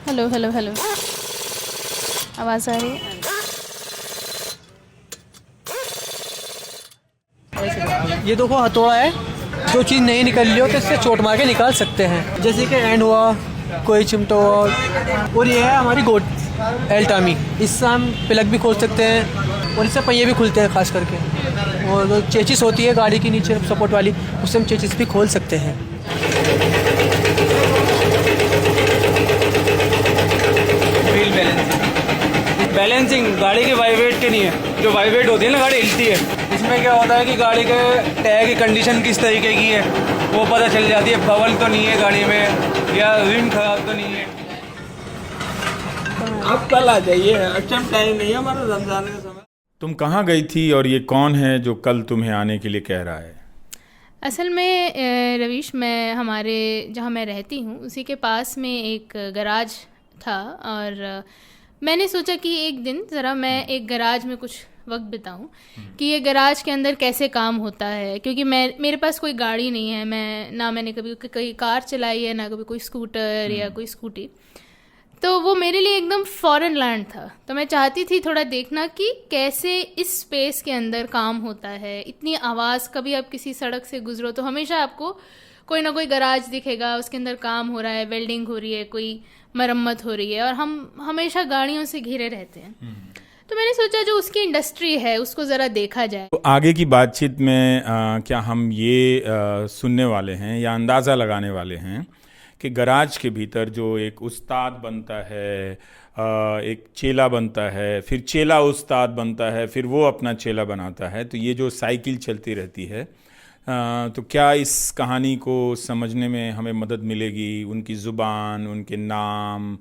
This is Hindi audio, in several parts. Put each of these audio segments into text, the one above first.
हेलो हेलो हेलो, आवाज़ आ रही है? ये देखो हथौड़ा है, जो चीज़ नहीं निकल रही हो तो इससे चोट मार के निकाल सकते हैं। जैसे कि एंड हुआ, कोई चिमटा हुआ, और ये है हमारी गोट एल टामी। इससे हम प्लग भी खोल सकते हैं और इससे पहिए भी खुलते हैं खास करके। और जो चेचिस होती है गाड़ी के नीचे सपोर्ट वाली, उससे हम चेचिस भी खोल सकते हैं। व्हील बैलेंसिंग गाड़ी के वाइब्रेट के नहीं है। जो वाइब्रेट होती है ना, गाड़ी हिलती है। इसमें क्या होता है कि गाड़ी के टायर की कंडीशन किस तरीके की है वो पता चल जाती है। बबल तो नहीं है गाड़ी में, या रिम खराब तो नहीं है। आप कल आ जाइए, अच्छा टाइम नहीं है हमारा रमजान का समय। तुम कहाँ गई थी और ये कौन है जो कल तुम्हें आने के लिए कह रहा है? असल में रवीश, मैं हमारे जहाँ मैं रहती हूँ उसी के पास में एक गराज था, और मैंने सोचा कि एक दिन ज़रा मैं एक गराज में कुछ वक्त बिताऊं कि ये गराज के अंदर कैसे काम होता है। क्योंकि मेरे पास कोई गाड़ी नहीं है, मैंने कभी कोई कार चलाई है, ना कभी कोई स्कूटर या कोई स्कूटी। तो वो मेरे लिए एकदम फॉरेन लैंड था। तो मैं चाहती थी थोड़ा देखना कि कैसे इस स्पेस के अंदर काम होता है। इतनी आवाज़, कभी आप किसी सड़क से गुजरो तो हमेशा आपको कोई ना कोई गराज दिखेगा, उसके अंदर काम हो रहा है, वेल्डिंग हो रही है, कोई मरम्मत हो रही है, और हम हमेशा गाड़ियों से घिरे रहते हैं। तो मैंने सोचा जो उसकी इंडस्ट्री है उसको ज़रा देखा जाए। तो आगे की बातचीत में क्या हम ये सुनने वाले हैं या अंदाज़ा लगाने वाले हैं कि गराज के भीतर जो एक उस्ताद बनता है, एक चेला बनता है, फिर चेला उस्ताद बनता है, फिर वो अपना चेला बनाता है, तो ये जो साइकिल चलती रहती है, तो क्या इस कहानी को समझने में हमें मदद मिलेगी? उनकी ज़ुबान, उनके नाम,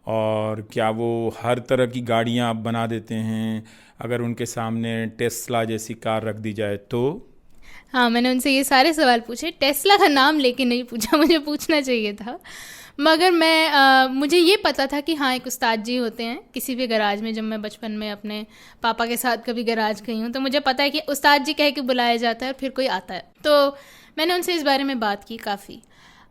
और क्या वो हर तरह की गाड़ियाँ अब बना देते हैं? अगर उनके सामने टेस्ला जैसी कार रख दी जाए तो? हाँ, मैंने उनसे ये सारे सवाल पूछे। टेस्ला का नाम लेके नहीं पूछा, मुझे पूछना चाहिए था। मगर मुझे ये पता था कि हाँ, एक उस्ताद जी होते हैं किसी भी गराज में। जब मैं बचपन में अपने पापा के साथ कभी गराज गई हूँ तो मुझे पता है कि उस्ताद जी कह के बुलाया जाता है और फिर कोई आता है। तो मैंने उनसे इस बारे में बात की काफ़ी,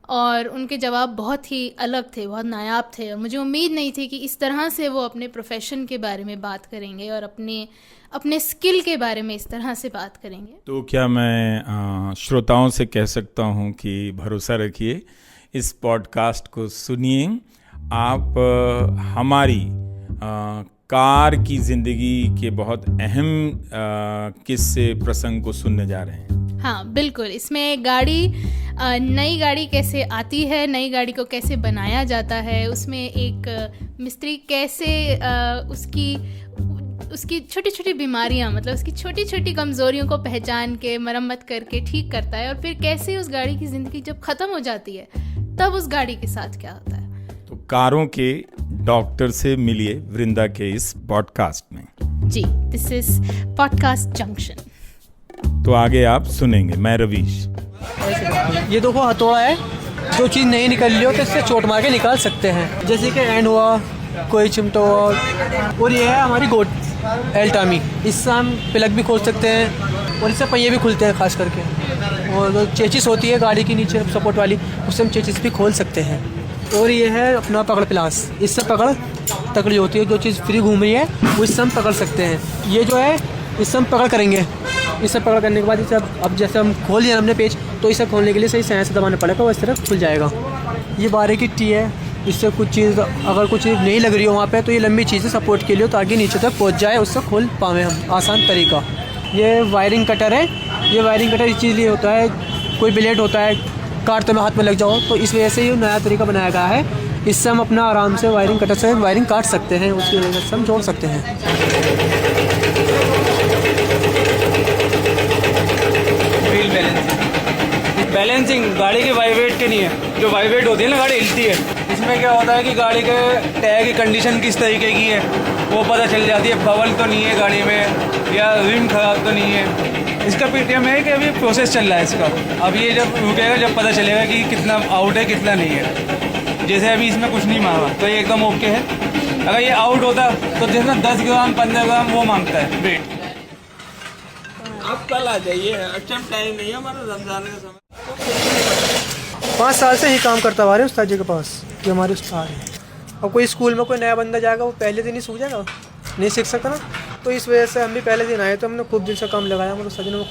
और उनके जवाब बहुत ही अलग थे, बहुत नायाब थे। और मुझे उम्मीद नहीं थी कि इस तरह से वो अपने प्रोफेशन के बारे में बात करेंगे और अपने स्किल के बारे में इस तरह से बात करेंगे। तो क्या मैं श्रोताओं से कह सकता हूँ कि भरोसा रखिए, इस पॉडकास्ट को सुनिए, आप हमारी कार की ज़िंदगी के बहुत अहम किस्से प्रसंग को सुनने जा रहे हैं। हाँ बिल्कुल, इसमें नई गाड़ी कैसे आती है, नई गाड़ी को कैसे बनाया जाता है, उसमें एक मिस्त्री कैसे उसकी छोटी छोटी बीमारियाँ, मतलब उसकी छोटी छोटी कमज़ोरियों को पहचान के मरम्मत करके ठीक करता है, और फिर कैसे उस गाड़ी की ज़िंदगी जब ख़त्म हो जाती है तब उस गाड़ी के साथ क्या होता है। तो कारों के डॉक्टर से मिलिए वृंदा के इस पॉडकास्ट में। जी, दिस इज पॉडकास्ट जंक्शन। तो आगे आप सुनेंगे। मैं रवीश। ये देखो हथौड़ा है, जो चीज़ नहीं निकल रही हो तो इससे चोट मार के निकाल सकते हैं। जैसे कि एंड हुआ, कोई चिमटा हुआ, और ये है हमारी गोट एल टामी। इससे हम प्लग भी खोल सकते हैं और इससे पहिए भी खुलते हैं खास करके। और जो चेचिस होती है गाड़ी के नीचे सपोर्ट वाली, उससे हम चेचिस भी खोल सकते हैं। और ये है अपना पकड़ प्लास, इससे पकड़ तकड़ी होती है। जो चीज़ फ्री घूम रही है वो इससे हम पकड़ सकते हैं। ये जो है इससे हम पकड़ करेंगे, इससे पकड़ करने के बाद इसे अब जैसे हम खोल दिया हमने पेज, तो इसे खोलने के लिए सही सैन से दबाना पड़ेगा, वो इस तरह खुल जाएगा। ये 12 की टी है, इससे कुछ चीज़ अगर कुछ चीज़ नहीं लग रही हो वहाँ पे, तो ये लंबी चीज़ें सपोर्ट के लिए ताकि नीचे तक पहुँच जाए, उससे खोल पाएँ हम आसान तरीका। ये वायरिंग कटर है। ये वायरिंग कटर इस चीज़ लिए होता है, कोई ब्लेड होता है काटते में हाथ में लग जाओ, तो इस वजह से ये नया तरीका बनाया गया है। इससे हम अपना आराम से वायरिंग कटर से वायरिंग काट सकते हैं, उसकी वजह से हम जोड़ सकते हैं। व्हील बैलेंसिंग गाड़ी के वाइब्रेट के नहीं है। जो वाइब्रेट होती है ना, गाड़ी हिलती है। इसमें क्या होता है कि गाड़ी के टायर की कंडीशन किस तरीके की है वो पता चल जाती है। बबल तो नहीं है गाड़ी में, या रिम खराब तो नहीं है। इसका पीटीएम है कि अभी प्रोसेस चल रहा है इसका। अब ये जब रुकेगा जब पता चलेगा कि कितना आउट है कितना नहीं है। जैसे अभी इसमें कुछ नहीं मांगा तो ये एकदम ओके है। अगर ये आउट होता तो जैसे 10 ग्राम 15 ग्राम वो मांगता है वेट। आप कल आ जाइए, अच्छा टाइम नहीं है हमारा रमजान का समय। 5 साल से ही काम करता आ रहे हैं उस्ताद जी के पास, ये हमारे उस्ताद हैं। और कोई स्कूल में कोई नया बंदा जाएगा वो पहले दिन ही सीख जाएगा, नहीं सीख सकता ना। तो इस वजह से हम भी पहले दिन आए तो हमने खूब दिन से काम लगाया, मतलब सभी ने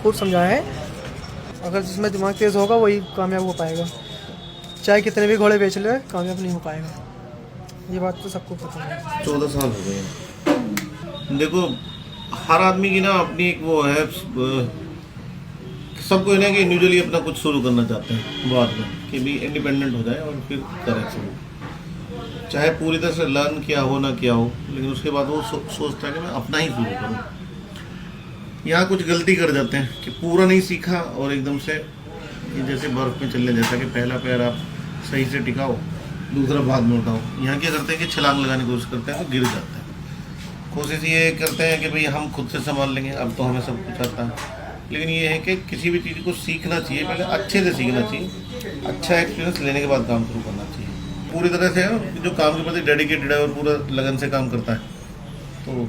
खूब समझाया है। अगर जिसमें दिमाग तेज़ होगा वही कामयाब हो पाएगा, चाहे कितने भी घोड़े बेच ले कामयाब नहीं हो पाएगा, ये बात तो सबको पता है। 14 साल हो गए। देखो हर आदमी की ना अपनी एक वो है, सबको ना कि इंडिविजुअली अपना कुछ शुरू करना चाहते हैं बाद में, कि भी इंडिपेंडेंट हो जाए और फिर करें शुरू, चाहे पूरी तरह से लर्न किया हो ना किया हो, लेकिन उसके बाद वो सोचता है कि मैं अपना ही शुरू करूँ। यहाँ कुछ गलती कर जाते हैं कि पूरा नहीं सीखा और एकदम से जैसे बर्फ़ में चलने जैसा कि पहला पैर आप सही से टिकाओ, दूसरा बाद में उठाओ। यहाँ क्या करते हैं कि छलांग लगाने की कोशिश करते हैं तो गिर जाते हैं। कोशिश ये करते हैं कि भाई हम खुद से संभाल लेंगे, अब तो हमें सब कुछ आता है। लेकिन ये है कि किसी भी चीज़ को सीखना चाहिए, पहले अच्छे से सीखना चाहिए, अच्छा एक्सपीरियंस लेने के बाद काम शुरू करना चाहिए। पूरी तरह से जो काम के प्रति डेडिकेटेड है और पूरा लगन से काम करता है तो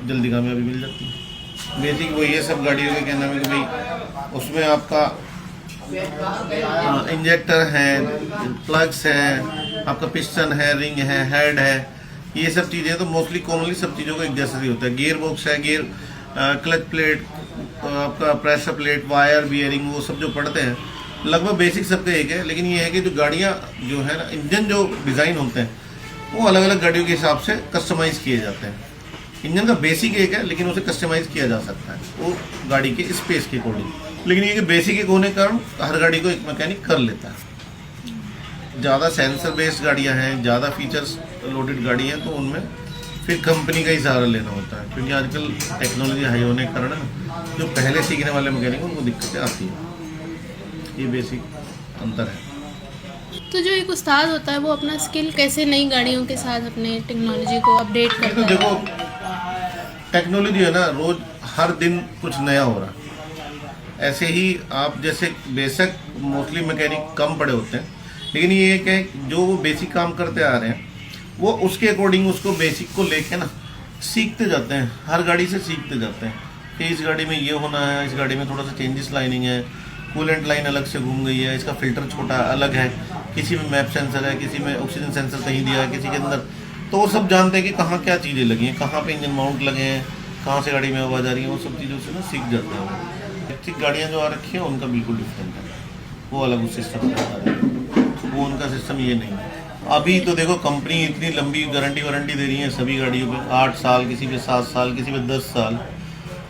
जल्दी कामयाबी मिल जाती है। बेसिक वही है सब गाड़ियों के कहना है कि भाई उसमें आपका इंजेक्टर है, प्लग्स है, आपका पिस्टन है, रिंग है, हेड है, ये सब चीज़ें तो मोस्टली कॉमनली सब चीज़ों का एक जैसा ही होता है। गियर बॉक्स है, गियर क्लच प्लेट, आपका प्रेशर प्लेट, वायर, बियरिंग, वो सब जो पढ़ते हैं लगभग बेसिक सबका एक है। लेकिन ये है कि जो गाड़ियाँ जो है ना, इंजन जो डिज़ाइन होते हैं वो अलग अलग गाड़ियों के हिसाब से कस्टमाइज़ किए जाते हैं। इंजन का बेसिक एक है लेकिन उसे कस्टमाइज़ किया जा सकता है वो गाड़ी के स्पेस के अकॉर्डिंग। लेकिन ये कि बेसिक एक होने के कारण हर गाड़ी को एक मैकेनिक कर लेता है। ज़्यादा सेंसर बेस्ड गाड़ियाँ हैं, ज़्यादा फीचर्स लोडेड गाड़ी हैं, तो उनमें फिर कंपनी का ही सहारा लेना होता है, क्योंकि आजकल टेक्नोलॉजी हाई होने के कारण जो पहले सीखने वाले मैकेनिक हैं उनको दिक्कतें आती हैं। ये बेसिक अंतर है। तो जो एक उस्ताद होता है वो अपना स्किल कैसे नई गाड़ियों के साथ अपने टेक्नोलॉजी को अपडेट करता है? देखो टेक्नोलॉजी है ना, रोज हर दिन कुछ नया हो रहा है। ऐसे ही आप जैसे बेसिक मोस्टली मैकेनिक कम पड़े होते हैं, लेकिन ये एक है जो वो बेसिक काम करते आ रहे हैं वो उसके अकॉर्डिंग उसको बेसिक को लेके ना सीखते जाते हैं, हर गाड़ी से सीखते जाते हैं कि इस गाड़ी में ये होना है, इस गाड़ी में थोड़ा सा चेंजेस लाइनिंग है, कूलेंट लाइन अलग से घूम गई है, इसका फिल्टर छोटा अलग है, किसी में मैप सेंसर है, किसी में ऑक्सीजन सेंसर कहीं दिया है, किसी के अंदर, तो वो सब जानते हैं कि कहाँ क्या चीज़ें लगी हैं, कहाँ पे इंजन माउंट लगे हैं, कहाँ से गाड़ी में आवाज़ आ रही है, वो सब चीज़ों से ना सीख जाते हैं। इलेक्ट्रिक गाड़ियाँ जो आ रखी हैं उनका बिल्कुल डिफरेंट है, वो अलग उस सिस्टम है, वो उनका सिस्टम ये नहीं है। अभी तो देखो कंपनी इतनी लंबी गारंटी वारंटी दे रही है सभी गाड़ियों पे, 8 साल, किसी पे 7 साल, किसी पे 10 साल,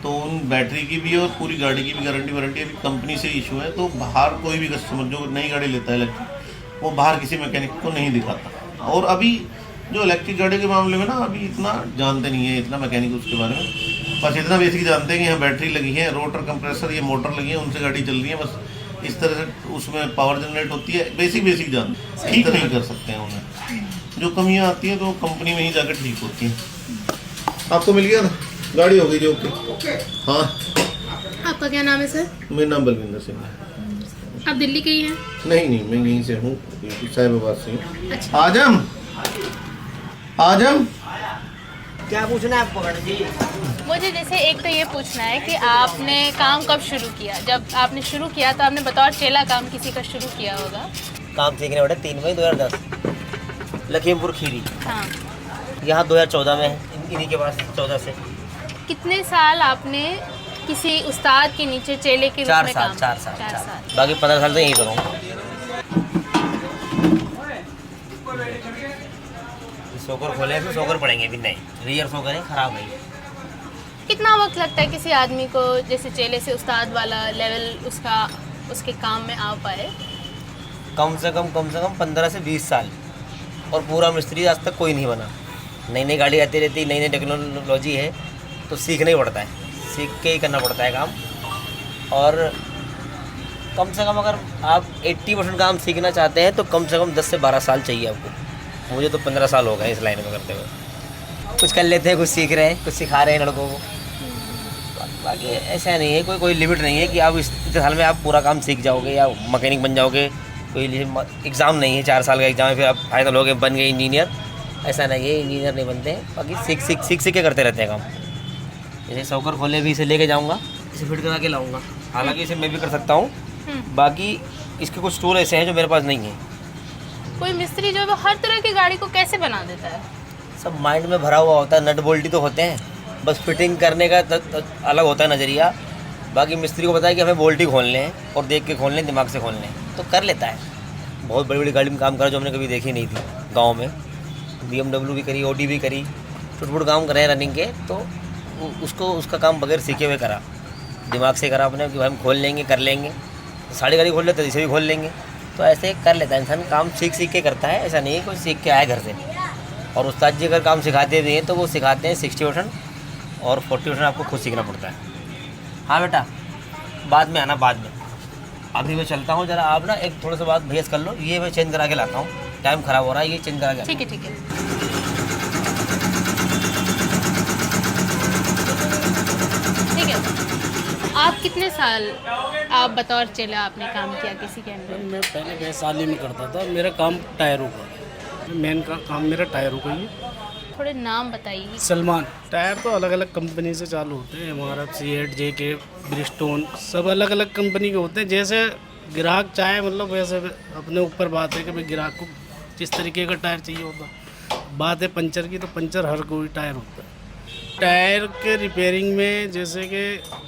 तो उन बैटरी की भी और पूरी गाड़ी की भी गारंटी वारंटी अभी कंपनी से इशू है। तो बाहर कोई भी कस्टमर जो नई गाड़ी लेता है इलेक्ट्रिक, वो बाहर किसी मैकेनिक को नहीं दिखाता। और अभी जो इलेक्ट्रिक गाड़ी के मामले में ना अभी इतना जानते नहीं है, इतना मैकेनिक उसके बारे में, बस इतना बेसिक जानते हैं कि यहाँ बैटरी लगी है, रोटर कंप्रेसर, ये मोटर लगी है, उनसे गाड़ी चल रही है, बस इस तरह से उसमें पावर जनरेट होती है, बेसिक जानते हैं। ठीक नहीं कर सकते हैं उन्हें, जो कमियाँ आती हैं तो कंपनी में ही जाकर ठीक होती हैं। आपको मिल गया ना, गाड़ी हो गई जो ओके। हाँ, आपका क्या नाम है सर? मेरा नाम बलविंदर सिंह है। आप दिल्ली के ही हैं? नहीं, मैं यहीं से हूँ, साहिबाबाद से हूँ। अच्छा। आजम क्या पूछना है आपको मैडम जी? मुझे जैसे एक तो ये पूछना है कि आपने काम कब शुरू किया? जब आपने शुरू किया तो आपने बतौर चेला काम किसी का शुरू किया होगा? काम सीखने बैठे 3 मई 2010 लखीमपुर खीरी। हाँ। यहाँ 2014 में है, इन्हीं के पास 14 से। कितने साल आपने किसी उस्ताद के नीचे चेले के रूप में काम? 4 साल। बाकी 15 साल तो यहीं पर हूँ। सोकर खोले तो सोकर पड़ेंगे भी नहीं, रियर सोकर है, खराब नहीं। कितना वक्त लगता है किसी आदमी को जैसे चेले से उस्ताद वाला लेवल उसके काम में आ पाए? कम से कम 15 से 20 साल। और पूरा मिस्त्री आज तक कोई नहीं बना। नई गाड़ी आती रहती, नई टेक्नोलॉजी है, तो सीखना ही पड़ता है, सीख के ही करना पड़ता है काम। और कम से कम अगर आप 80% काम सीखना चाहते हैं तो कम से कम 10 से 12 साल चाहिए आपको। मुझे तो 15 साल हो गए इस लाइन में करते हुए। कुछ कर लेते हैं, कुछ सीख रहे हैं, कुछ सिखा रहे हैं लड़कों को। बाकी ऐसा नहीं है, कोई लिमिट नहीं है कि आप इस साल में आप पूरा काम सीख जाओगे या मैकेनिक बन जाओगे। कोई एग्ज़ाम नहीं है, 4 साल का एग्ज़ाम है फिर आप फाइनल हो गए बन गए इंजीनियर, ऐसा नहीं है। इंजीनियर नहीं बनते हैं, बाकी सीख के करते रहते हैं काम। जैसे सोकर खोले भी इसे लेके जाऊँगा, इसे फिट करा के लाऊँगा। हालांकि इसे मैं भी कर सकता हूँ, बाकी इसके कुछ टूल ऐसे हैं जो मेरे पास नहीं है। कोई मिस्त्री जो है वो हर तरह की गाड़ी को कैसे बना देता है? सब माइंड में भरा हुआ होता है, नट बोल्ट ही तो होते हैं, बस फिटिंग करने का अलग होता है नज़रिया। बाकी मिस्त्री को पता है कि हमें बोल्ट ही खोलने हैं और देख के खोलने हैं, दिमाग से खोलने हैं, तो कर लेता है। बहुत बड़ी बड़ी गाड़ी में काम करा जो हमने कभी देखी नहीं थी गांव में। BMW भी करी, OD भी करी, छोटे काम करे रनिंग के, तो उसका काम बगैर सीखे हुए करा, दिमाग से करा अपने कि हम खोल लेंगे, कर लेंगे। तो साड़ी गाड़ी खोल लेते तो इसे भी खोल लेंगे। तो ऐसे कर लेता है इंसान, काम सीख के करता है, ऐसा नहीं है कोई सीख के आए घर से। और उस्ताद जी अगर काम सिखाते भी हैं तो वो सिखाते हैं 60% और 40% आपको खुद सीखना पड़ता है। हाँ बेटा, बाद में आना, बाद में। अभी मैं चलता हूँ ज़रा, आप ना एक थोड़ा सा बात भेज कर लो, ये मैं चेंज करा के लाता हूँ, टाइम ख़राब हो रहा है, ये चेंज करा के। ठीक है, ठीक है। ठीक है, आप कितने साल आप बतौर चेला आपने काम किया किसी के अंदर? मैं पहले वैशाली में करता था, मेरा काम टायरों का, मेन का काम मेरा टायरों का ही। थोड़े नाम बताइए। सलमान। टायर तो अलग अलग कंपनी से चालू होते हैं, हमारा सीएट, JK, ब्रिजस्टोन, सब अलग अलग कंपनी के होते हैं। जैसे ग्राहक चाहे, मतलब वैसे अपने ऊपर बात है कि भाई ग्राहक को जिस तरीके का टायर चाहिए होता। बात है पंचर की, तो पंचर हर कोई टायर होता है। टायर के रिपेयरिंग में जैसे कि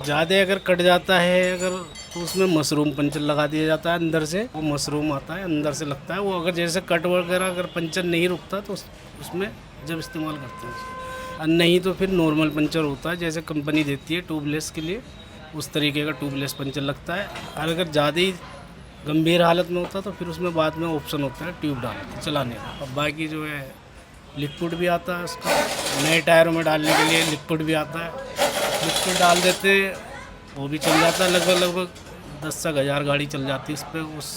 ज़्यादा अगर कट जाता है अगर, तो उसमें मशरूम पंचर लगा दिया जाता है अंदर से, वो मशरूम आता है अंदर से लगता है वो। अगर जैसे कट वगैरह अगर पंचर नहीं रुकता तो उसमें जब इस्तेमाल करते हैं, और नहीं तो फिर नॉर्मल पंचर होता है जैसे कंपनी देती है ट्यूबलेस के लिए, उस तरीके का ट्यूबलेस पंचर लगता है। और अगर ज़्यादा ही गंभीर हालत में होता तो फिर उसमें बाद में ऑप्शन होता है ट्यूब डाल के चलाने का। अब बाकी जो है लिक्विड भी आता है उसका, नए टायरों में डालने के लिए लिक्विड भी आता है, लिक्विड डाल देते हैं, वो भी चल जाता है। लगभग 10 से 1000 गाड़ी चल जाती है इस पर। उस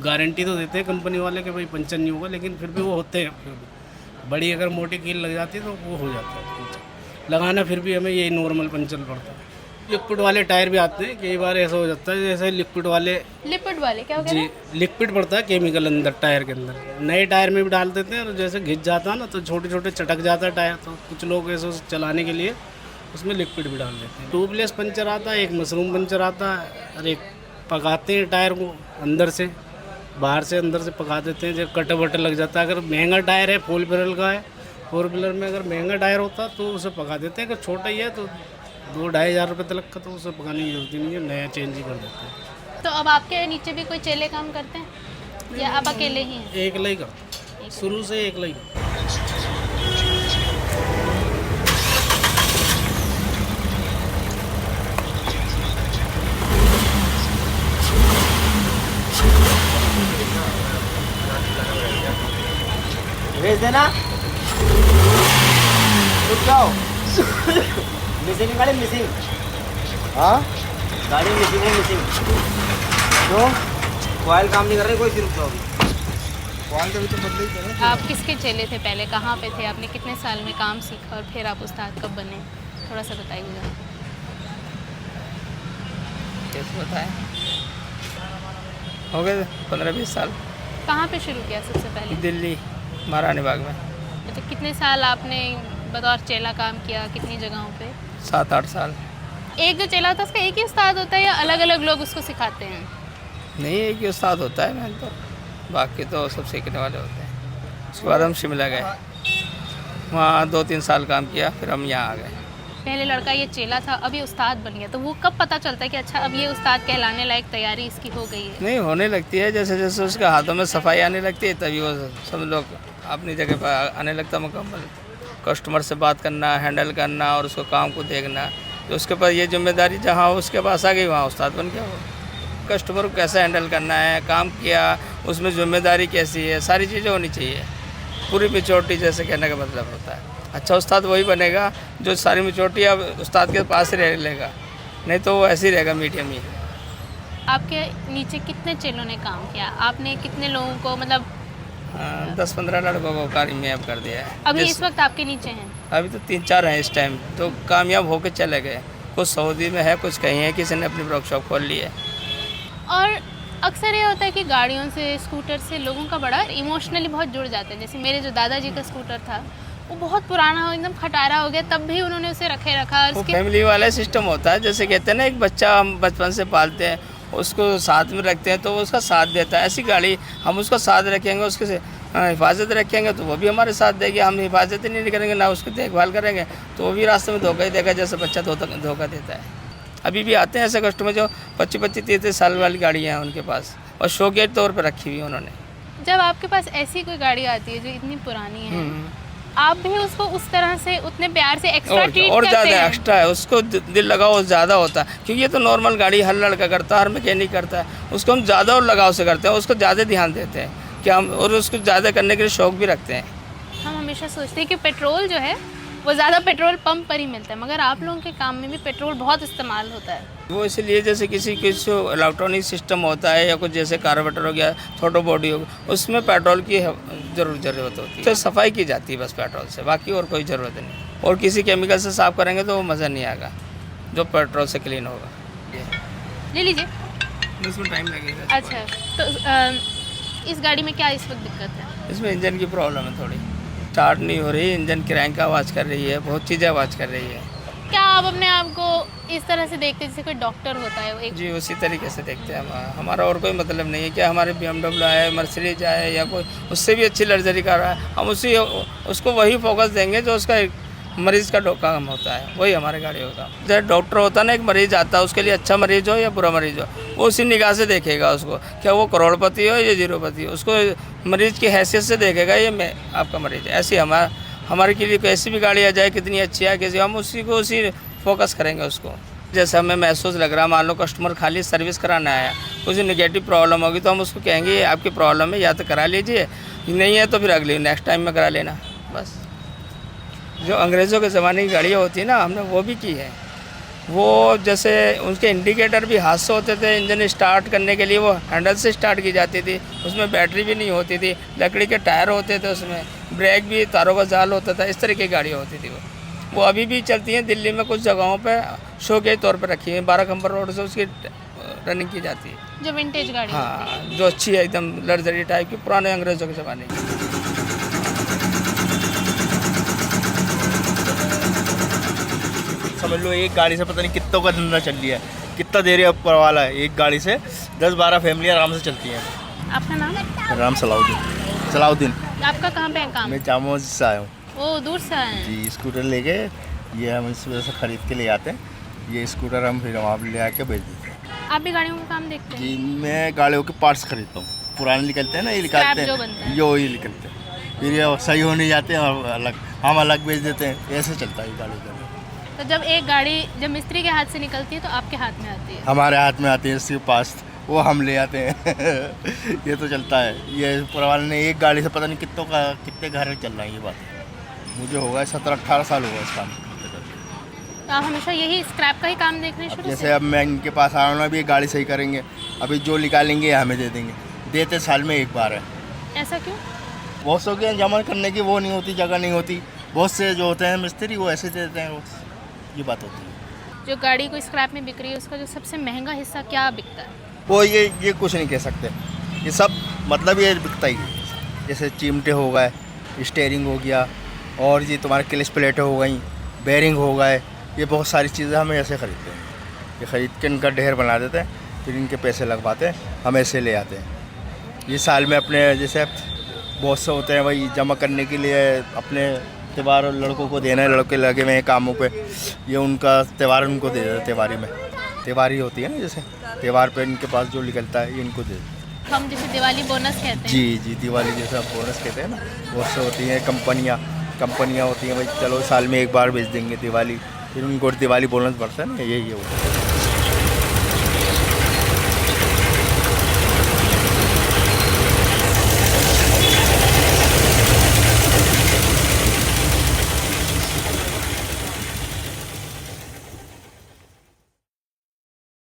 गारंटी तो देते हैं कंपनी वाले कि भाई पंचर नहीं होगा, लेकिन फिर भी वो होते हैं। फिर भी बड़ी अगर मोटी कील लग जाती है तो वो हो जाता है पंचर लगाना, फिर भी हमें यही नॉर्मल पंचर पड़ता है। लिक्विड वाले टायर भी आते हैं, कई बार ऐसा हो जाता है जैसे लिक्विड वाले क्या हो गया? जी, लिक्विड पड़ता है केमिकल अंदर टायर के अंदर, नए टायर में भी डाल देते हैं। और जैसे घिस जाता है ना तो छोटे छोटे चटक जाता है टायर, तो कुछ लोग ऐसे चलाने के लिए उसमें लिक्विड भी डाल देते हैं। ट्यूबलेस पंचर आता है, एक मशरूम पंचर आता है, और एक पकाते हैं टायर को अंदर से, बाहर से अंदर से पका देते हैं। जब कटर वटर लग जाता है, अगर महंगा टायर है, 4 व्हीलर का है, 4 व्हीलर में अगर महंगा टायर होता तो उसे पका देते हैं। अगर छोटा ही है तो 2-2.5 हज़ार रुपये तक का, तो उसे पकाने की जरूरत नहीं है, नया चेंज ही कर देते हैं। तो अब आपके नीचे भी कोई चेले काम करते हैं या आप अकेले ही हैं? एक लाई करता, शुरू से एक लाई करता। भेज देना, रुक जाओ। मिसिंग गाड़ी, मिसिंग। हाँ, गाड़ी मिसिंग है, मिसिंग। क्यों? कॉइल काम नहीं कर रही, कोई सी रुक जाओ। कॉइल कभी तो बदले ही करे। आप किसके चेले थे पहले, कहाँ पे थे, आपने कितने साल में काम सीखा और फिर आप उस्ताद कब बने, थोड़ा सा बताइएगा। कैसे बताएं? हो गए 15-20 साल। कहाँ पे शुरू किया सबसे पहले? दिल्ली, महारानी बाग में। अच्छा, कितने साल आपने बतौर चेला काम किया, कितनी जगहों पे? 7-8 साल। एक जो चेला होता है उसका एक ही उस्ताद होता है या अलग अलग लोग उसको सिखाते हैं? नहीं, एक ही उस्ताद होता है मैंने तो, बाकी तो सब सीखने वाले होते हैं। उसके बाद हम शिमला गए, वहाँ 2-3 साल काम किया, फिर हम यहाँ आ गए। पहले लड़का ये चेला था, अब ये उस्ताद बन गया, तो वो कब पता चलता है कि अच्छा अब ये उस्ताद कहलाने लायक तैयारी इसकी हो गई है? नहीं, होने लगती है जैसे जैसे उसके हाथों में सफाई आने लगती है, तभी वो सब लोग अपनी जगह पर आने लगता मुकम्मल। कस्टमर से बात करना, हैंडल करना और उसको काम को देखना, तो उसके पास ये जिम्मेदारी जहाँ हो उसके पास आ गई, वहाँ उस्ताद बन गया वो। कस्टमर को कैसे हैंडल करना है, काम किया उसमें जिम्मेदारी कैसी है, सारी चीज़ें होनी चाहिए। पूरी मेच्योरिटी जैसे कहने का मतलब होता है। अच्छा उस्ताद वही बनेगा जो सारी मेच्योरिटी अब उस्ताद के पास ही रह लेगा, नहीं तो वो ऐसे ही रहेगा मीडियम ही। आपके नीचे कितने चेलों ने काम किया, आपने कितने लोगों को, मतलब 10-15 लड़कों को कामयाब कर दिया है। अभी इस वक्त आपके नीचे हैं? अभी तो 3-4 हैं इस टाइम, तो कामयाब होकर चले गए। कुछ सऊदी में है, कुछ कहीं है, किसी ने अपनी वर्कशॉप खोल ली है। और अक्सर ये होता है कि गाड़ियों से, स्कूटर से लोगों का बड़ा इमोशनली बहुत जुड़ जाते हैं। जैसे मेरे जो दादाजी का स्कूटर था वो बहुत पुराना हो, एकदम खटारा हो गया, तब भी उन्होंने उसे रखा। वो फैमिली वाला सिस्टम होता है, जैसे कहते हैं ना एक बच्चा हम बचपन से पालते हैं, उसको साथ में रखते हैं तो वो उसका साथ देता है। ऐसी गाड़ी हम उसका साथ रखेंगे, उसके हिफाजत रखेंगे तो वो भी हमारे साथ देगी। हम हिफाजत ही नहीं करेंगे, ना उसकी देखभाल करेंगे तो वो भी रास्ते में धोखा ही देगा, जैसे बच्चा धोखा देता है। अभी भी आते हैं ऐसे कस्टमर जो 25-30 साल वाली गाड़ियाँ हैं उनके पास, और शौकिया तौर पर रखी हुई है उन्होंने। जब आपके पास ऐसी कोई गाड़ी आती है जो इतनी पुरानी है, आप भी उसको उस तरह से उतने प्यार से एक्स्ट्रा ट्रीट और करते ज़्यादा हैं? एक्स्ट्रा है, उसको दिल लगाओ ज़्यादा होता है, क्योंकि ये तो नॉर्मल गाड़ी हर लड़का करता है, हर मैकेनिक करता है। उसको हम ज़्यादा और लगाव से करते हैं, उसको ज़्यादा ध्यान देते हैं कि हम, और उसको ज़्यादा करने के लिए शौक भी रखते हैं। हम हमेशा सोचते हैं कि पेट्रोल जो है वो ज़्यादा पेट्रोल पंप पर ही मिलता है, मगर आप लोगों के काम में भी पेट्रोल बहुत इस्तेमाल होता है। वो इसलिए जैसे किसी इलेक्ट्रॉनिक सिस्टम होता है या कुछ जैसे कार्बोरेटर हो गया, छोटो बॉडी हो गया, उसमें पेट्रोल की ज़रूरत होती है। तो सफाई की जाती है बस पेट्रोल से, बाकी और कोई ज़रूरत नहीं। और किसी केमिकल से साफ़ करेंगे तो वो मज़ा नहीं आएगा जो पेट्रोल से क्लीन होगा। ले लीजिए। इसमें टाइम लगेगा। अच्छा, तो इस गाड़ी में क्या इस वक्त दिक्कत है? इसमें इंजन की प्रॉब्लम है थोड़ी, स्टार्ट नहीं हो रही, इंजन क्रैंक का आवाज़ कर रही है, बहुत चीज़ें आवाज़ कर रही है। क्या आप अपने आप को इस तरह से देखते हैं जैसे कोई डॉक्टर होता है? वो एक जी उसी तरीके से देखते हैं हम। हमारा और कोई मतलब नहीं है कि हमारे BMW आए, मर्सिडीज आए या कोई उससे भी अच्छी लग्जरी कार आए, हम उसको वही फोकस देंगे जो उसका मरीज़ का काम होता है, वही हमारे गाड़ी होगा। जैसे डॉक्टर होता है ना, एक मरीज़ आता है, उसके लिए अच्छा मरीज़ हो या बुरा मरीज़ हो, वो उसी निगाह से देखेगा उसको, क्या वो करोड़पति हो या जीरोपति हो, उसको मरीज़ की हैसियत से देखेगा, ये मैं आपका मरीज़ है। ऐसी हमारे के लिए कैसी भी गाड़ी आ जाए, कितनी अच्छी है कैसी, हम उसी फोकस करेंगे उसको। जैसे हमें महसूस लग रहा है, मान लो कस्टमर खाली सर्विस कराना आया, कुछ नेगेटिव प्रॉब्लम होगी तो हम उसको कहेंगे ये आपकी प्रॉब्लम है, या तो करा लीजिए, नहीं है तो फिर अगली नेक्स्ट टाइम में करा लेना। बस जो अंग्रेज़ों के ज़माने की गाड़ियाँ होती है ना, हमने वो भी की है। वो जैसे उनके इंडिकेटर भी हाथ से होते थे, इंजन स्टार्ट करने के लिए वो हैंडल से स्टार्ट की जाती थी, उसमें बैटरी भी नहीं होती थी, लकड़ी के टायर होते थे, उसमें ब्रेक भी तारों का जाल होता था, इस तरह की गाड़ियाँ होती थी। वो अभी भी चलती हैं दिल्ली में, कुछ जगहों पे शो के तौर पर रखी है, 12 खंबर रोड से उसकी रनिंग की जाती है। जो विंटेज गाड़ी हाँ, जो अच्छी है एकदम लग्जरी टाइप की, पुराने अंग्रेज़ों के ज़माने की। समझ लो एक गाड़ी से पता नहीं कितनों का धंधा चल रहा है, कितना देर ऊपर वाला है। एक गाड़ी से 10-12 फैमिली आराम से चलती हैं। आपका नाम? राम सलाउद्दीन। आपका कहाँ पे है काम? मैं जामा मस्जिद से आया हूँ। ओ, दूर से आए हैं? जी, स्कूटर लेके ये हम इस वजह से ख़रीद के ले आते हैं। ये स्कूटर हम फिर वहाँ ले आके बेच देते हैं। आप भी गाड़ियों का काम देखते हैं? जी, मैं गाड़ियों के पार्ट्स खरीदता हूँ, पुराने निकलते हैं ना, ये निकालते जो बनता है। हैं, ये निकलते हैं, फिर ये सही होने जाते हैं और हम अलग बेच देते हैं। ऐसे चलता है ये गाड़ी का। तो जब एक गाड़ी जब मिस्त्री के हाथ से निकलती है तो आपके हाथ में आती है? हमारे हाथ में आती है, इसके पास वो हम ले आते हैं। ये तो चलता है। ये पुराने ने एक गाड़ी से पता नहीं कितने घर चल रहा है। ये बात मुझे होगा 17-18 साल होगा इस काम करते करते। तो आप हमेशा यही स्क्रैप का ही काम देख रहे हैं शुरू से? जैसे अब मैं इनके पास आ रहा हूँ, अभी ये गाड़ी सही करेंगे, अभी जो निकालेंगे ये हमें दे देंगे, देते साल में एक बार है। ऐसा क्यों? बहुत सौ के जमा करने की वो नहीं होती, जगह नहीं होती। बहुत से जो होते हैं मिस्त्री वो ऐसे देते हैं, ये बात होती है। जो गाड़ी को स्क्रैप में बिक रही है उसका जो सबसे महंगा हिस्सा क्या बिकता है? वो ये कुछ नहीं कह सकते, ये सब मतलब ये बिकता ही है। जैसे चिमटे हो गए, स्टीयरिंग हो गया, और ये तुम्हारे क्लच प्लेटें हो गई, बेयरिंग हो गए, ये बहुत सारी चीज़ें हम ऐसे ख़रीदते हैं। ये ख़रीद के इनका ढेर बना देते हैं, फिर इनके पैसे लगवाते हैं, हम ऐसे ले आते हैं। ये साल में अपने जैसे बहुत से होते हैं वही जमा करने के लिए, अपने त्यौहार लड़कों को देना है, लड़के लगे हुए हैं कामों पे, ये उनका त्यौहार उनको दे देते हैं। त्यौहारी में त्यौहारी होती है ना, जैसे त्यौहार पे इनके पास जो निकलता है ये इनको दे देते हैं। हम जैसे दिवाली बोनस कहते हैं। जी, दिवाली जैसे आप बोनस कहते हैं ना, वो से होती हैं कंपनियाँ होती हैं भाई, चलो साल में एक बार बेच देंगे दिवाली, फिर उनको दिवाली बोनस बढ़ता है ना, यही है वो।